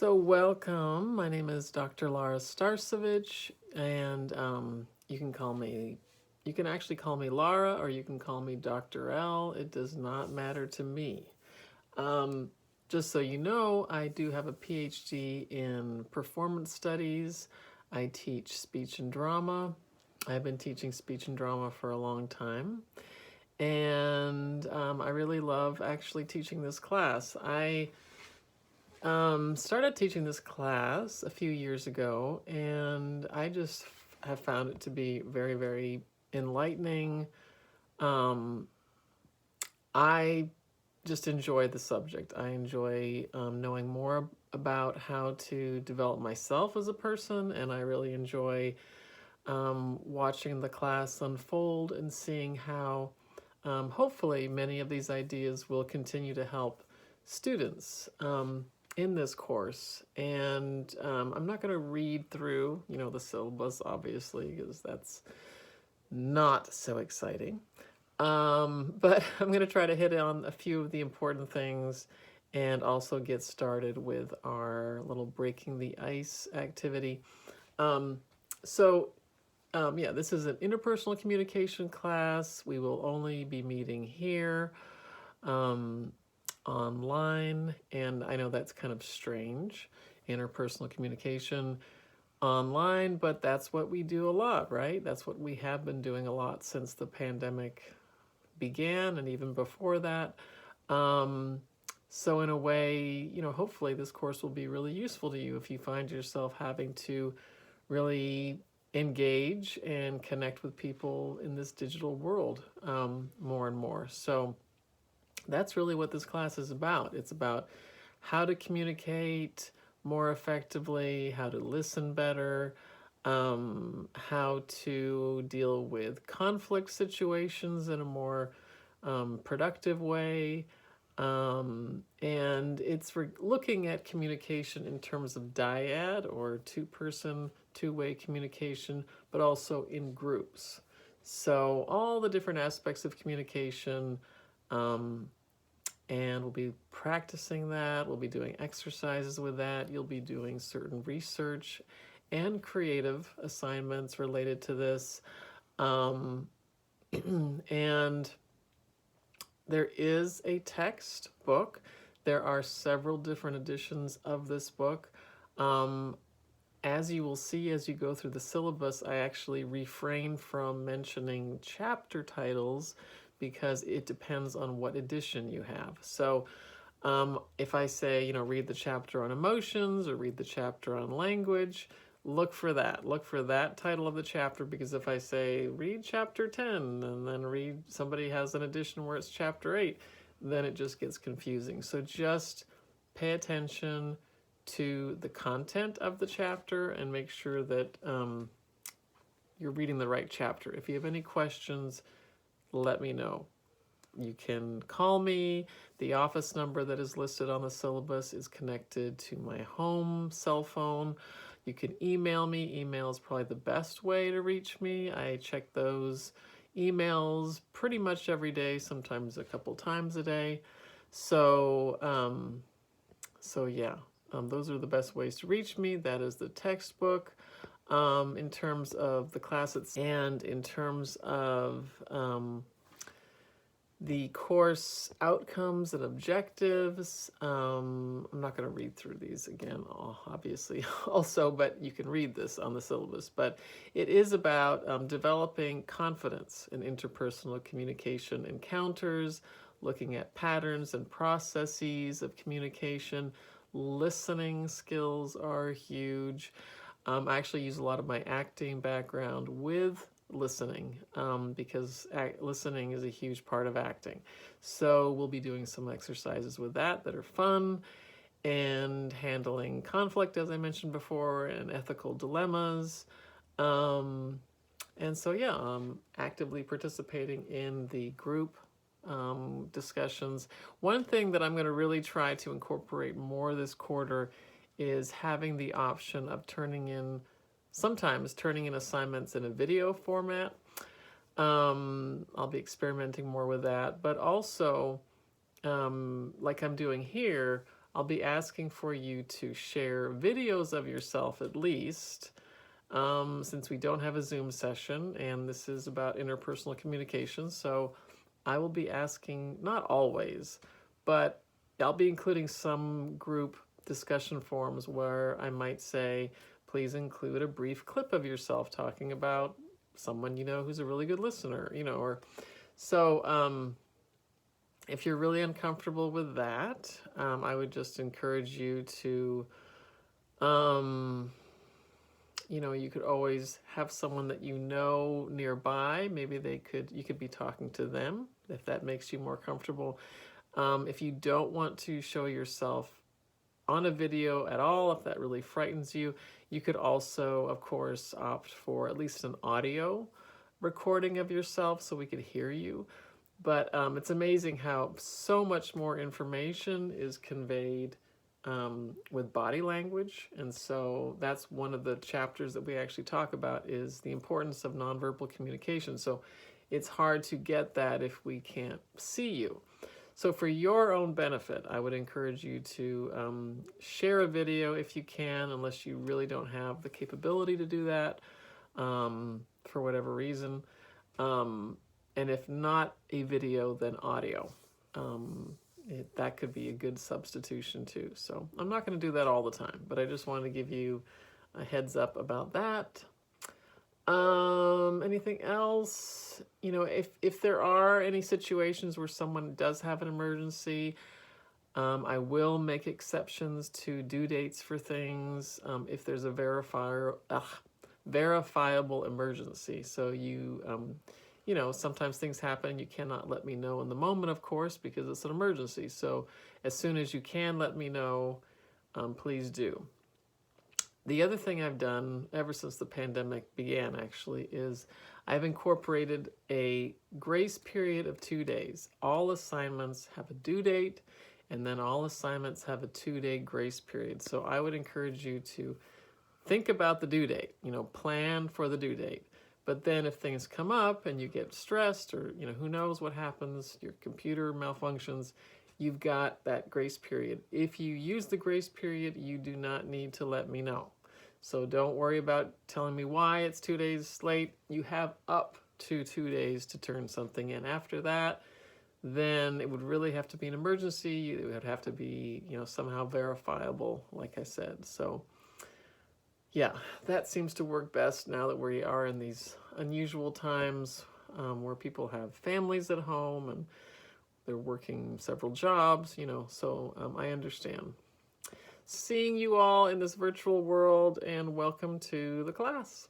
So welcome. My name is Dr. Lara Starcevich, and you can actually call me Lara, or you can call me Dr. L. It does not matter to me. Um, just so you know, I do have a PhD in performance studies. I teach speech and drama. I've been teaching speech and drama for a long time. And I really love actually teaching this class. I started teaching this class a few years ago, and I just have found it to be very, very enlightening. Um, I just enjoy the subject. I enjoy knowing more about how to develop myself as a person, and I really enjoy watching the class unfold and seeing how hopefully many of these ideas will continue to help students in this course. And I'm not going to read through, the syllabus, obviously, because that's not so exciting. But I'm going to try to hit on a few of the important things and also get started with our little breaking the ice activity. Um, so yeah, this is an interpersonal communication class. We will only be meeting here online, and I know that's kind of strange, interpersonal communication online, but that's what we do a lot, right? That's what we have been doing a lot since the pandemic began and even before that. Um, so in a way, hopefully this course will be really useful to you if you find yourself having to really engage and connect with people in this digital world more and more. So that's really what this class is about. It's about how to communicate more effectively, how to listen better, how to deal with conflict situations in a more productive way. And it's looking at communication in terms of dyad or two-person, two-way communication, but also in groups. So all the different aspects of communication, and we'll be practicing that. We'll be doing exercises with that. You'll be doing certain research and creative assignments related to this. And there is a textbook. There are several different editions of this book. As you will see as you go through the syllabus, I actually refrain from mentioning chapter titles because it depends on what edition you have. So if I say, read the chapter on emotions or read the chapter on language, look for that. Look for that title of the chapter, because if I say read chapter 10 and then somebody has an edition where it's chapter 8, then it just gets confusing. So just pay attention to the content of the chapter and make sure that you're reading the right chapter. If you have any questions, let me know. You can call me. The office number that is listed on the syllabus is connected to my home cell phone. You can email me. Email is probably the best way to reach me. I check those emails pretty much every day, sometimes a couple times a day. So, yeah, those are the best ways to reach me. That is the textbook. In terms of the class and in terms of the course outcomes and objectives. I'm not going to read through these again, obviously, also, but you can read this on the syllabus. But it is about developing confidence in interpersonal communication encounters, looking at patterns and processes of communication. Listening skills are huge. I actually use a lot of my acting background with listening because listening is a huge part of acting. So we'll be doing some exercises with that are fun, and handling conflict, as I mentioned before, and ethical dilemmas. And so, yeah, actively participating in the group discussions. One thing that I'm going to really try to incorporate more this quarter is having the option of sometimes turning in assignments in a video format. I'll be experimenting more with that, but also, like I'm doing here, I'll be asking for you to share videos of yourself at least, since we don't have a Zoom session and this is about interpersonal communication. So I will be asking, not always, but I'll be including some group discussion forums where I might say, please include a brief clip of yourself talking about someone you know who's a really good listener, or so. If you're really uncomfortable with that, I would just encourage you to, you could always have someone that you know nearby. Maybe you could be talking to them if that makes you more comfortable. If you don't want to show yourself on a video at all, if that really frightens you, you could also, of course, opt for at least an audio recording of yourself so we could hear you. But it's amazing how so much more information is conveyed with body language. And so that's one of the chapters that we actually talk about, is the importance of nonverbal communication. So it's hard to get that if we can't see you. So for your own benefit, I would encourage you to share a video if you can, unless you really don't have the capability to do that for whatever reason. And if not a video, then audio. That could be a good substitution too. So I'm not going to do that all the time, but I just wanted to give you a heads up about that. Anything else? If there are any situations where someone does have an emergency, I will make exceptions to due dates for things if there's a verifiable emergency. So sometimes things happen. You cannot let me know in the moment, of course, because it's an emergency. So as soon as you can let me know, please do. The other thing I've done ever since the pandemic began, actually, is I've incorporated a grace period of 2 days. All assignments have a due date, and then all assignments have a 2-day grace period. So I would encourage you to think about the due date, plan for the due date. But then if things come up and you get stressed, or who knows what happens, your computer malfunctions, you've got that grace period. If you use the grace period, you do not need to let me know. So don't worry about telling me why it's 2 days late. You have up to 2 days to turn something in. After that, then it would really have to be an emergency. It would have to be, somehow verifiable, like I said. So yeah, that seems to work best now that we are in these unusual times where people have families at home and they're working several jobs, so I understand. Seeing you all in this virtual world, and welcome to the class.